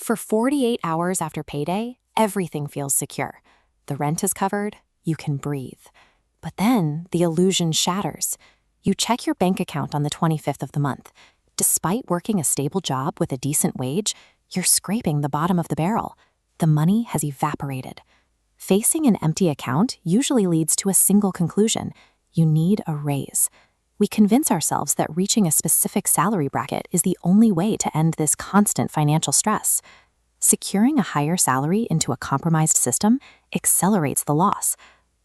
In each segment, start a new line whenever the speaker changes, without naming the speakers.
For 48 hours after payday, everything feels secure. The rent is covered, you can breathe. But then the illusion shatters. You check your bank account on the 25th of the month. Despite working a stable job with a decent wage, you're scraping the bottom of the barrel. The money has evaporated. Facing an empty account usually leads to a single conclusion: you need a raise. We convince ourselves that reaching a specific salary bracket is the only way to end this constant financial stress. Securing a higher salary into a compromised system accelerates the loss.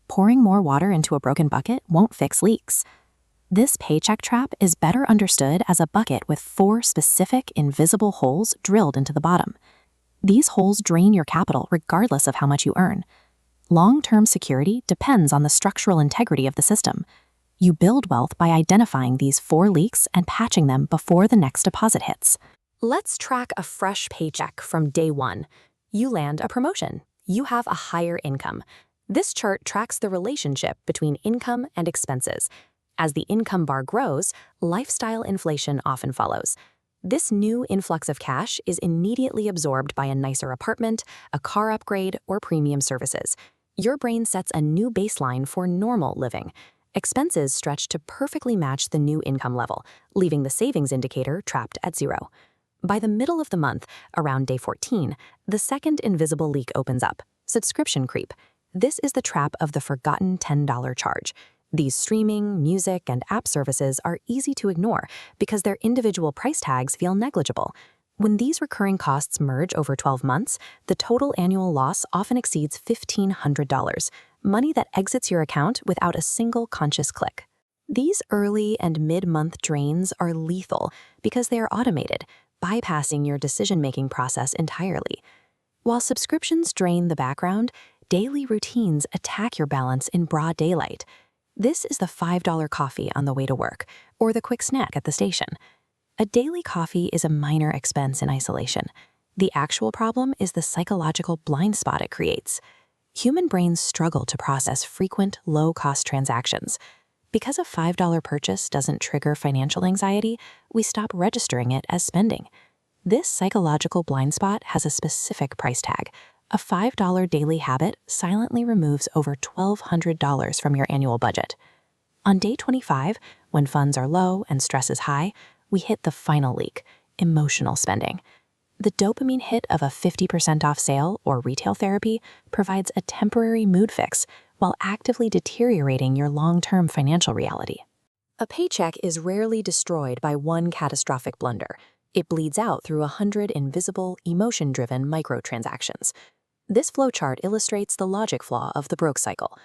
Pouring more water into a broken bucket won't fix leaks. This paycheck trap is better understood as a bucket with 4 specific, invisible holes drilled into the bottom. These holes drain your capital regardless of how much you earn. Long-term security depends on the structural integrity of the system. You build wealth by identifying these 4 leaks and patching them before the next deposit hits. Let's track a fresh paycheck from day 1. You land a promotion. You have a higher income. This chart tracks the relationship between income and expenses. As the income bar grows, lifestyle inflation often follows. This new influx of cash is immediately absorbed by a nicer apartment, a car upgrade, or premium services. Your brain sets a new baseline for normal living. Expenses stretch to perfectly match the new income level, leaving the savings indicator trapped at 0. By the middle of the month, around day 14, the second invisible leak opens up: subscription creep. This is the trap of the forgotten $10 charge. These streaming, music, and app services are easy to ignore because their individual price tags feel negligible. When these recurring costs merge over 12 months, the total annual loss often exceeds $1,500, money that exits your account without a single conscious click. These early and mid-month drains are lethal because they are automated, bypassing your decision-making process entirely. While subscriptions drain the background, daily routines attack your balance in broad daylight. This is the $5 coffee on the way to work, or the quick snack at the station. A daily coffee is a minor expense in isolation. The actual problem is the psychological blind spot it creates. Human brains struggle to process frequent, low-cost transactions. Because a $5 purchase doesn't trigger financial anxiety, we stop registering it as spending. This psychological blind spot has a specific price tag. A $5 daily habit silently removes over $1,200 from your annual budget. On day 25, when funds are low and stress is high, we hit the final leak: emotional spending. The dopamine hit of a 50% off sale or retail therapy provides a temporary mood fix while actively deteriorating your long-term financial reality. A paycheck is rarely destroyed by one catastrophic blunder. It bleeds out through 100 invisible, emotion-driven microtransactions. This flowchart illustrates the logic flaw of the broke cycle.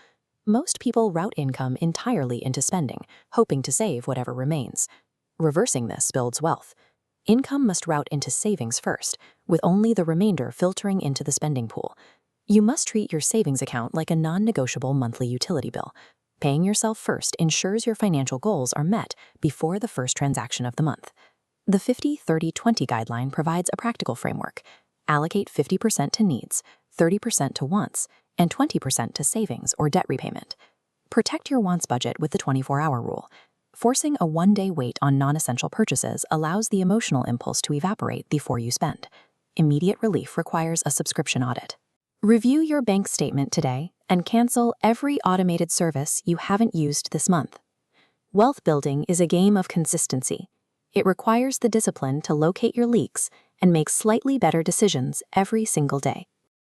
Most people route income entirely into spending, hoping to save whatever remains. Reversing this builds wealth. Income must route into savings first, with only the remainder filtering into the spending pool. You must treat your savings account like a non-negotiable monthly utility bill. Paying yourself first ensures your financial goals are met before the first transaction of the month. The 50-30-20 guideline provides a practical framework. Allocate 50% to needs, 30% to wants, and 20% to savings or debt repayment. Protect your wants budget with the 24-hour rule. Forcing a one-day wait on non-essential purchases allows the emotional impulse to evaporate before you spend. Immediate relief requires a subscription audit. Review your bank statement today and cancel every automated service you haven't used this month. Wealth building is a game of consistency. It requires the discipline to locate your leaks and make slightly better decisions every single day.